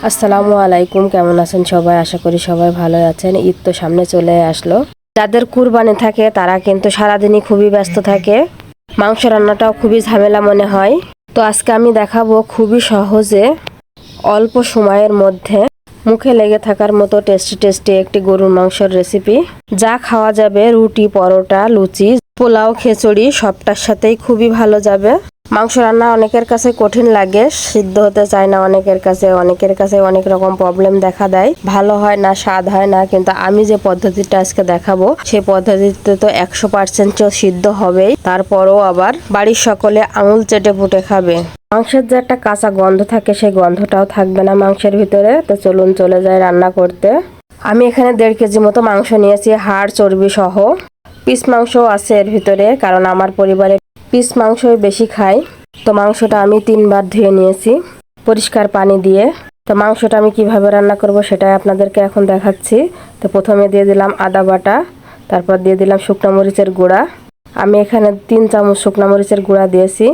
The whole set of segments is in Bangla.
আসসালামু আলাইকুম, কেমন আছেন সবাই? আশা করি সবাই ভালো আছেন। ঈদ তো সামনে চলে আসলো। যাদের কুরবানি থাকে তারা কিন্তু সারাদিনই খুবই ব্যস্ত থাকে। মাংস রান্নাটাও খুবই ঝামেলা মনে হয়। তো আজকে আমি দেখাবো খুবই সহজে অল্প সময়ের মধ্যে মুখে লেগে থাকার মতো টেস্টি টেস্টি একটি গরুর মাংসের রেসিপি, যা খাওয়া যাবে রুটি, পরোটা, লুচি, পোলাও, খিচুড়ি সবটার সাথেই খুবই ভালো যাবে। মাংস রান্না অনেকের কাছে কঠিন লাগে, সিদ্ধ হতে চায় না অনেকের কাছে অনেক রকম প্রবলেম দেখা দেয়, ভালো হয় না, স্বাদ হয় না। কিন্তু আমি যে পদ্ধতিটা আজকে দেখাবো সেই পদ্ধতিতে তো 100% সিদ্ধ হবেই, তারপরও আবার বাড়ির সকলে আঙুল চেটে পুটে খাবে। মাংসের যে একটা কাঁচা গন্ধ থাকে সেই গন্ধটাও থাকবে না মাংসের ভিতরে। তো চলুন চলে যাই রান্না করতে। আমি এখানে 1.5 কেজি মতো মাংস নিয়েছি, হাড় চর্বি সহ। পিস মাংস আছে এর ভিতরে, কারণ আমার পরিবারে পিস মাংসই বেশি খাই। তো মাংসটা আমি 3 বার ধুয়ে নিয়েছি পরিষ্কার পানি দিয়ে। তো মাংসটা আমি কিভাবে রান্না করব সেটাই আপনাদেরকে এখন দেখাচ্ছি। তো প্রথমে দিয়ে দিলাম আদা বাটা, তারপর দিয়ে দিলাম শুকনো মরিচের গুঁড়া। আমি এখানে 3 চামচ শুকনো মরিচের গুঁড়া দিয়েছি,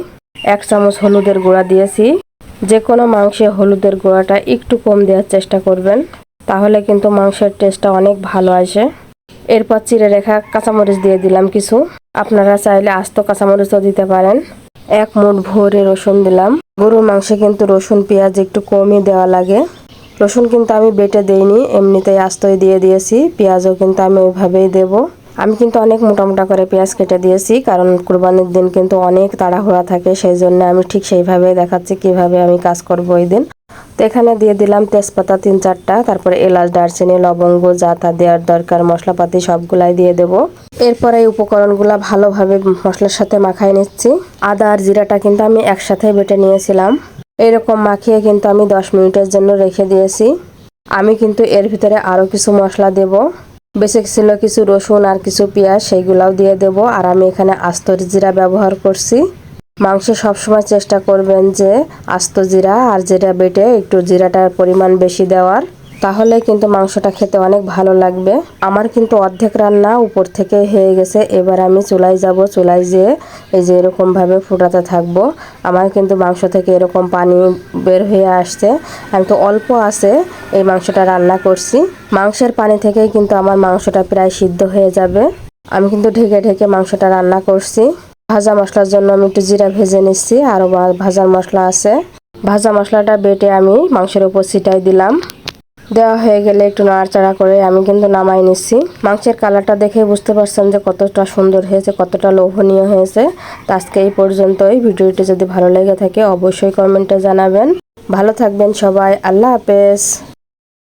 1 চামচ হলুদের গুঁড়া দিয়েছি। যে কোনো মাংসে হলুদের গুঁড়াটা একটু কম দেওয়ার চেষ্টা করবেন, তাহলে কিন্তু মাংসের টেস্টটা অনেক ভালো আসে। এরপর চিড়ে রেখা কাঁচামরিচ দিয়ে দিলাম কিছু, আপনারা চাইলে আস্ত কাঁচামরিচও দিতে পারেন। 1 মুঠ ভরে রসুন দিলাম। গরুর মাংসে কিন্তু রসুন পেঁয়াজ একটু কমই দেওয়া লাগে। রসুন কিন্তু আমি বেটে দেইনি, এমনিতেই আস্তই দিয়ে দিয়েছি। পেঁয়াজও কিন্তু আমি ওইভাবেই দেব। আমি কিন্তু অনেক মোটা মোটা করে পেঁয়াজ কেটে দিয়েছি, কারণ কুরবানির দিন কিন্তু অনেক তাড়াহুড়া থাকে, সেই জন্য আমি ঠিক সেইভাবেই দেখাচ্ছি কিভাবে আমি কাজ করব ওই দিন। তো এখানে দিয়ে দিলাম তেজপাতা 3-4টা, তারপরে এলাচ, দারচিনি, লবঙ্গ, যা তা দেওয়ার দরকার মশলাপাতি সবগুলাই দিয়ে দেব। এরপরে এই উপকরণগুলো ভালোভাবে মশলার সাথে মাখাই নিচ্ছি। আদা আর জিরাটা কিন্তু আমি একসাথে বেটে নিয়েছিলাম। এরকম মাখিয়ে কিন্তু আমি 10 মিনিটের জন্য রেখে দিয়েছি। আমি কিন্তু এর ভিতরে আরও কিছু মশলা দেব। বেঁচে ছিল কিছু রসুন আর কিছু পেঁয়াজ, সেইগুলাও দিয়ে দেব। আর আমি এখানে আস্ত জিরা ব্যবহার করছি। মাংসে সবসময় চেষ্টা করবেন যে আস্ত জিরা আর জিরা বেটে একটু জিরাটার পরিমাণ বেশি দেওয়ার, তাহলে কিন্তু মাংসটা খেতে অনেক ভালো লাগবে। আমার কিন্তু অর্ধেক রান্না উপর থেকে হয়ে গেছে। এবার আমি চুলায় যাব, চুলায় যেয়ে এই যে এরকমভাবে ফুটাতে থাকবো। আমার কিন্তু মাংস থেকে এরকম পানি বের হয়ে আসছে। আমি তো অল্প আছে এই মাংসটা রান্না করছি। মাংসের পানি থেকেই কিন্তু আমার মাংসটা প্রায় সিদ্ধ হয়ে যাবে। আমি কিন্তু ঢেকে ঢেকে মাংসটা রান্না করছি। ভাজা মশলার জন্য আমি একটু জিরা ভেজে নিচ্ছি, আরও ভাজার মশলা আছে। ভাজা মশলাটা বেটে আমি মাংসের উপর ছিটাই দিলাম। দেওয়া হয়ে গেলে একটু নাড়াচাড়া করে আমি কিন্তু নামাই নিচ্ছি। মাংসের কালারটা দেখে বুঝতে পারছেন যে কতটা সুন্দর হয়েছে, কতটা লোভনীয় হয়েছে। তো আজকে এই পর্যন্তই। ভিডিওটি যদি ভালো লেগে থাকে অবশ্যই কমেন্টে জানাবেন। ভালো থাকবেন সবাই। আল্লাহ হাফেজ।